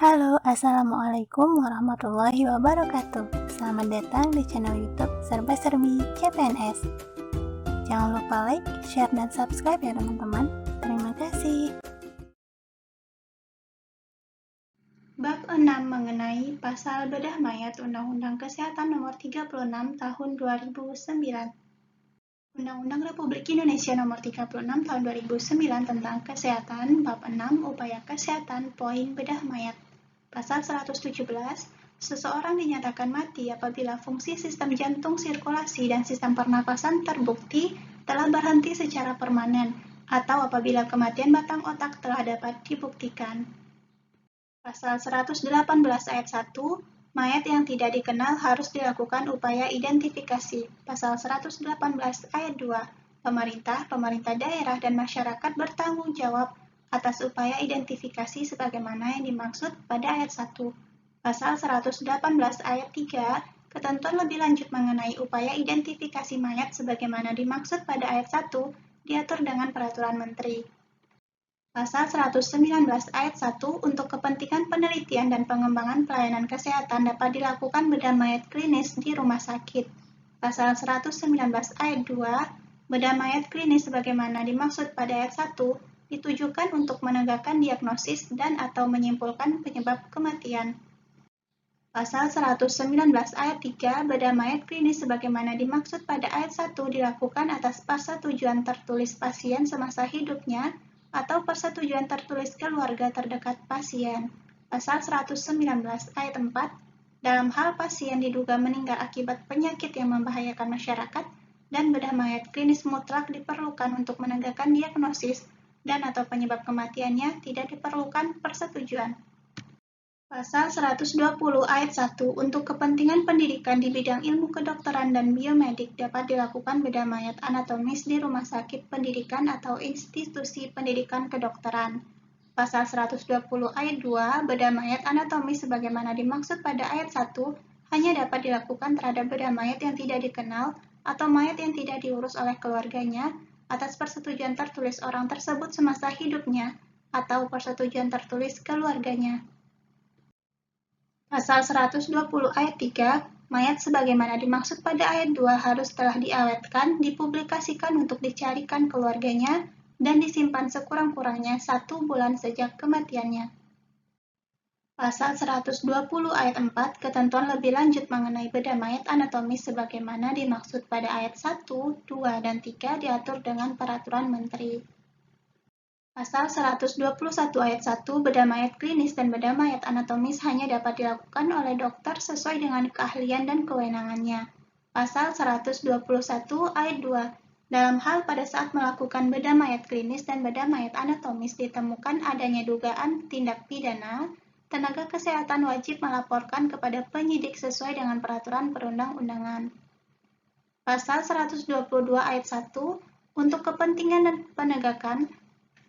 Halo, Assalamualaikum warahmatullahi wabarakatuh. Selamat datang di channel YouTube Serba Serbi CPNS. Jangan lupa like, share, dan subscribe ya teman-teman. Terima kasih. Bab 6 mengenai pasal bedah mayat Undang-Undang Kesehatan Nomor 36 Tahun 2009. Undang-Undang Republik Indonesia Nomor 36 Tahun 2009 tentang Kesehatan, Bab 6 Upaya Kesehatan, Poin Bedah Mayat. Pasal 117, seseorang dinyatakan mati apabila fungsi sistem jantung sirkulasi dan sistem pernapasan terbukti telah berhenti secara permanen, atau apabila kematian batang otak telah dapat dibuktikan. Pasal 118 ayat 1, mayat yang tidak dikenal harus dilakukan upaya identifikasi. Pasal 118 ayat 2, pemerintah daerah dan masyarakat bertanggung jawab atas upaya identifikasi sebagaimana yang dimaksud pada ayat 1. Pasal 118 ayat 3, ketentuan lebih lanjut mengenai upaya identifikasi mayat sebagaimana dimaksud pada ayat 1 diatur dengan peraturan menteri. Pasal 119 ayat 1 untuk kepentingan penelitian dan pengembangan pelayanan kesehatan dapat dilakukan bedah mayat klinis di rumah sakit. Pasal 119 ayat 2, bedah mayat klinis sebagaimana dimaksud pada ayat 1 ditujukan untuk menegakkan diagnosis dan atau menyimpulkan penyebab kematian. Pasal 119 ayat 3, bedah mayat klinis sebagaimana dimaksud pada ayat 1 dilakukan atas persetujuan tertulis pasien semasa hidupnya atau persetujuan tertulis keluarga terdekat pasien. Pasal 119 ayat 4, dalam hal pasien diduga meninggal akibat penyakit yang membahayakan masyarakat dan bedah mayat klinis mutlak diperlukan untuk menegakkan diagnosis dan atau penyebab kematiannya tidak diperlukan persetujuan. Pasal 120 ayat 1 untuk kepentingan pendidikan di bidang ilmu kedokteran dan biomedik dapat dilakukan bedah mayat anatomis di rumah sakit pendidikan atau institusi pendidikan kedokteran. Pasal 120 ayat 2, bedah mayat anatomis sebagaimana dimaksud pada ayat 1 hanya dapat dilakukan terhadap bedah mayat yang tidak dikenal atau mayat yang tidak diurus oleh keluarganya atas persetujuan tertulis orang tersebut semasa hidupnya atau persetujuan tertulis keluarganya. Pasal 120 ayat 3, mayat sebagaimana dimaksud pada ayat 2 harus telah diawetkan, dipublikasikan untuk dicarikan keluarganya, dan disimpan sekurang-kurangnya 1 bulan sejak kematiannya. Pasal 120 ayat 4, ketentuan lebih lanjut mengenai bedah mayat anatomis sebagaimana dimaksud pada ayat 1, 2, dan 3 diatur dengan peraturan menteri. Pasal 121 ayat 1, bedah mayat klinis dan bedah mayat anatomis hanya dapat dilakukan oleh dokter sesuai dengan keahlian dan kewenangannya. Pasal 121 ayat 2, dalam hal pada saat melakukan bedah mayat klinis dan bedah mayat anatomis ditemukan adanya dugaan tindak pidana, tenaga kesehatan wajib melaporkan kepada penyidik sesuai dengan peraturan perundang-undangan. Pasal 122 ayat 1, untuk kepentingan dan penegakan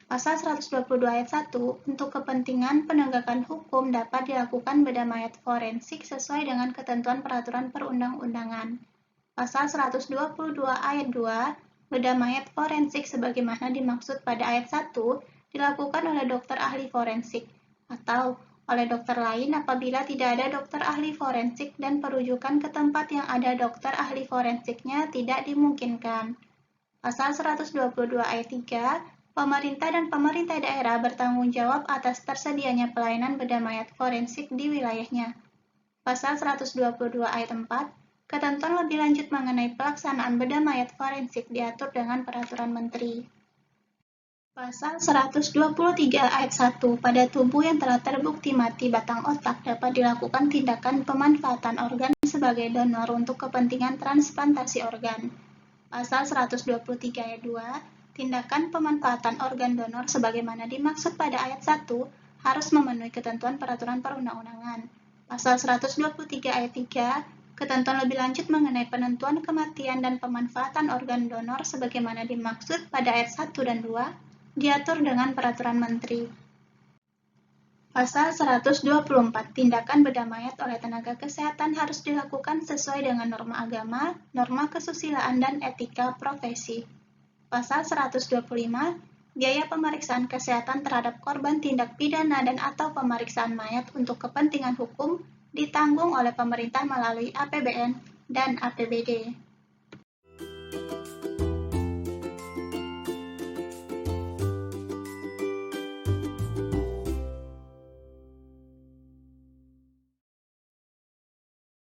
Pasal 122 ayat 1, untuk kepentingan penegakan hukum dapat dilakukan bedah mayat forensik sesuai dengan ketentuan peraturan perundang-undangan. Pasal 122 ayat 2, bedah mayat forensik sebagaimana dimaksud pada ayat 1 dilakukan oleh dokter ahli forensik atau oleh dokter lain apabila tidak ada dokter ahli forensik dan perujukan ke tempat yang ada dokter ahli forensiknya tidak dimungkinkan. Pasal 122 ayat 3, pemerintah dan pemerintah daerah bertanggung jawab atas tersedianya pelayanan bedah mayat forensik di wilayahnya. Pasal 122 ayat 4, ketentuan lebih lanjut mengenai pelaksanaan bedah mayat forensik diatur dengan peraturan menteri. Pasal 123 ayat 1, pada tubuh yang telah terbukti mati batang otak dapat dilakukan tindakan pemanfaatan organ sebagai donor untuk kepentingan transplantasi organ. Pasal 123 ayat 2, tindakan pemanfaatan organ donor sebagaimana dimaksud pada ayat 1 harus memenuhi ketentuan peraturan perundang-undangan. Pasal 123 ayat 3, ketentuan lebih lanjut mengenai penentuan kematian dan pemanfaatan organ donor sebagaimana dimaksud pada ayat 1 dan 2 diatur dengan peraturan menteri. Pasal 124, tindakan bedah mayat oleh tenaga kesehatan harus dilakukan sesuai dengan norma agama, norma kesusilaan dan etika profesi. Pasal 125, Biaya pemeriksaan kesehatan terhadap korban tindak pidana dan/atau pemeriksaan mayat untuk kepentingan hukum ditanggung oleh pemerintah melalui APBN dan APBD.